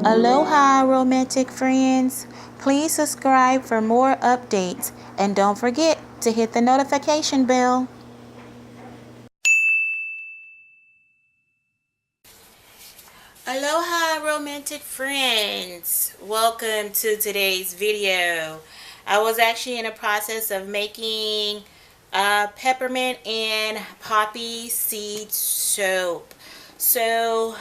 Aloha, romantic friends. Please subscribe for more updates and don't forget to hit the notification bell. Aloha, romantic friends. Welcome to today's video. I was actually in the process of making peppermint and poppy seed soap. So,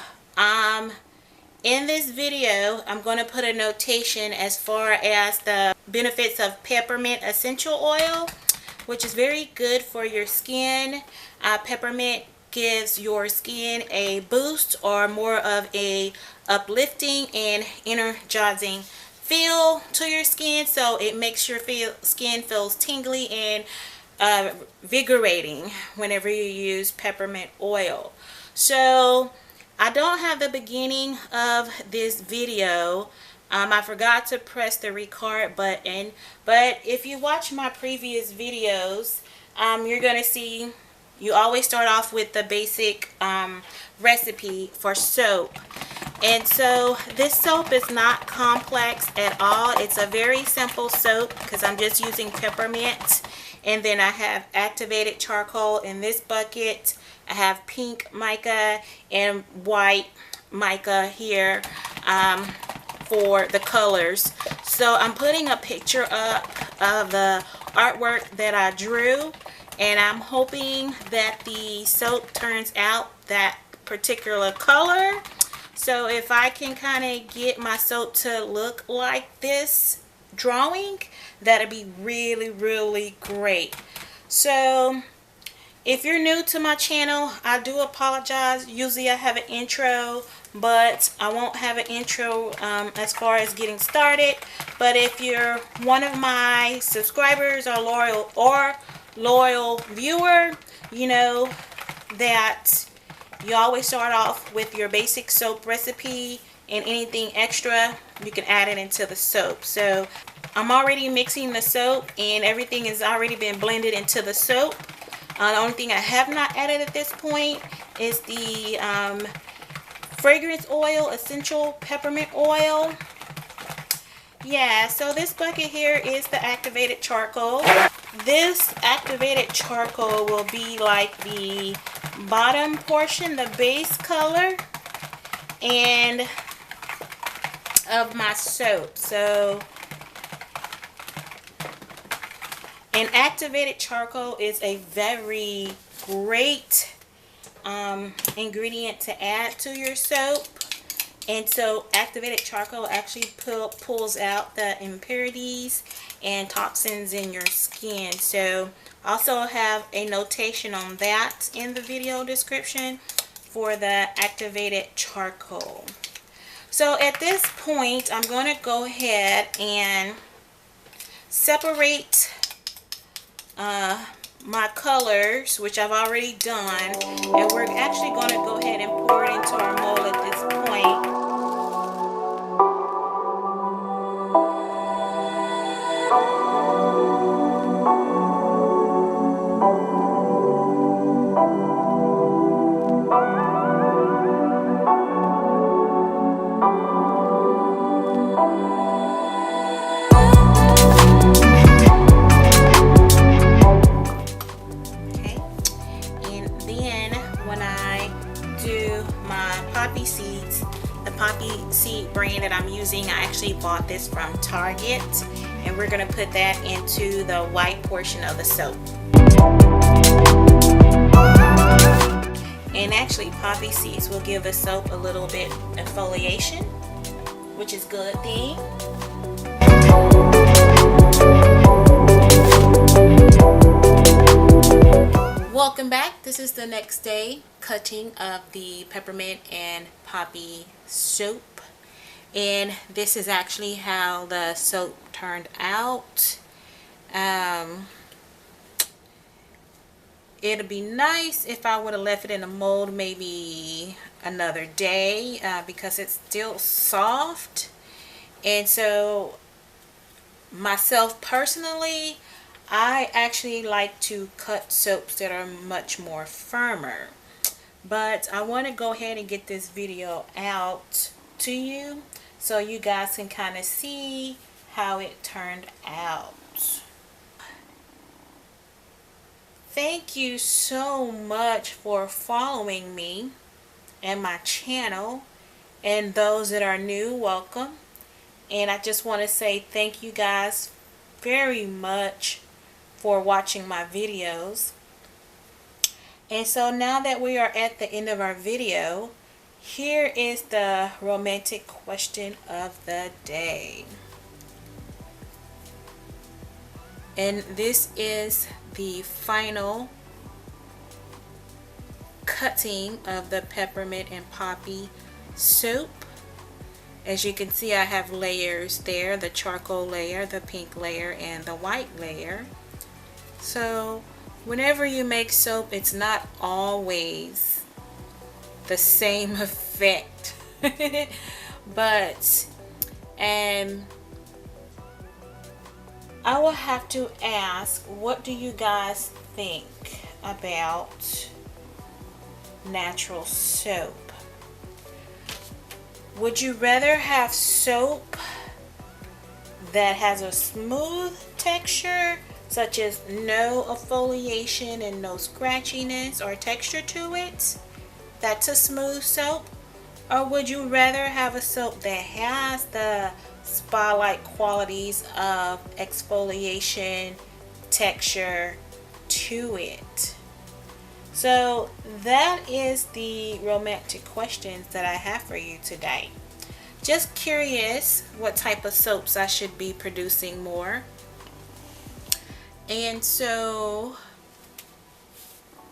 in this video, I'm going to put a notation as far as the benefits of peppermint essential oil, which is very good for your skin. Peppermint gives your skin a boost or more of a uplifting and energizing feel to your skin, so it makes your skin feels tingly and vigorating whenever you use peppermint oil. So I don't have the beginning of this video. I forgot to press the record button, but if you watch my previous videos, you're going to see you always start off with the basic recipe for soap. And so this soap is not complex at all. It's a very simple soap because I'm just using peppermint. And then I have activated charcoal in this bucket. I have pink mica and white mica here for the colors. So I'm putting a picture up of the artwork that I drew, and I'm hoping that the soap turns out that particular color. So if I can kind of get my soap to look like this drawing, that'd be really great. So if you're new to my channel, I do apologize. Usually I have an intro, but I won't have an intro as far as getting started. But if you're one of my subscribers or loyal viewer, you know that you always start off with your basic soap recipe, and anything extra you can add it into the soap. So I'm already mixing the soap and everything has already been blended into the soap. The only thing I have not added at this point is the fragrance oil, essential peppermint oil. Yeah, so this bucket here is the activated charcoal. This activated charcoal will be like the bottom portion, the base color and of my soap. So an activated charcoal is a very great ingredient to add to your soap. And so activated charcoal actually pulls out the impurities and toxins in your skin. So also have a notation on that in the video description for the activated charcoal. So at this point, I'm going to go ahead and separate my colors, which I've already done, and we're actually going to go ahead and pour it into our mold at this point. Poppy seeds, the poppy seed brand that I'm using, I actually bought this from Target, and we're going to put that into the white portion of the soap. And actually poppy seeds will give the soap a little bit of foliation, which is a good thing. Welcome back. This is the next day cutting of the peppermint and poppy soap, and this is actually how the soap turned out. It'd be nice if I would have left it in the mold maybe another day because it's still soft. And so myself personally, I actually like to cut soaps that are much more firmer. But I want to go ahead and get this video out to you so you guys can kind of see how it turned out. Thank you so much for following me and my channel, and those that are new, welcome. And I just want to say thank you guys very much for watching my videos. And so now that we are at the end of our video, here is the romantic question of the day. And this is the final cutting of the peppermint and poppy soap. As you can see, I have layers there, the charcoal layer, the pink layer, and the white layer. So whenever you make soap, it's not always the same effect. But I will have to ask, what do you guys think about natural soap? Would you rather have soap that has a smooth texture, such as no exfoliation and no scratchiness or texture to it? That's a smooth soap. Or would you rather have a soap that has the spa-like qualities of exfoliation, texture to it? So that is the romantic questions that I have for you today. Just curious what type of soaps I should be producing more. And so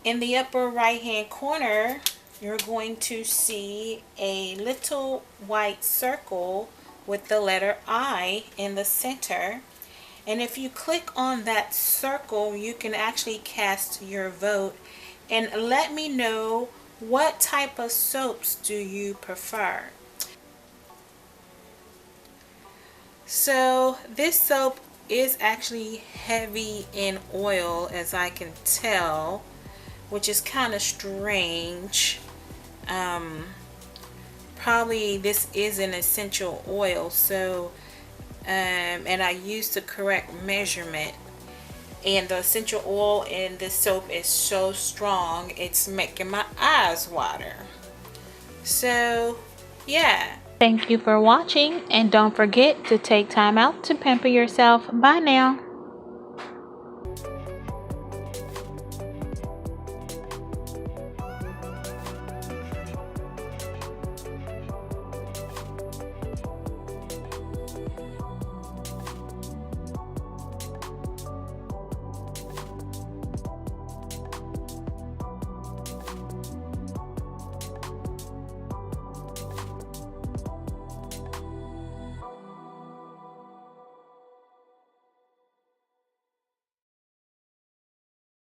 in the upper right hand corner, you're going to see a little white circle with the letter I in the center. And if you click on that circle, you can actually cast your vote and let me know, what type of soaps do you prefer? So this soap is actually heavy in oil, as I can tell, which is kind of strange. Probably this is an essential oil, so and I used the correct measurement, and the essential oil in this soap is so strong it's making my eyes water. So yeah, thank you for watching, and don't forget to take time out to pamper yourself. Bye now.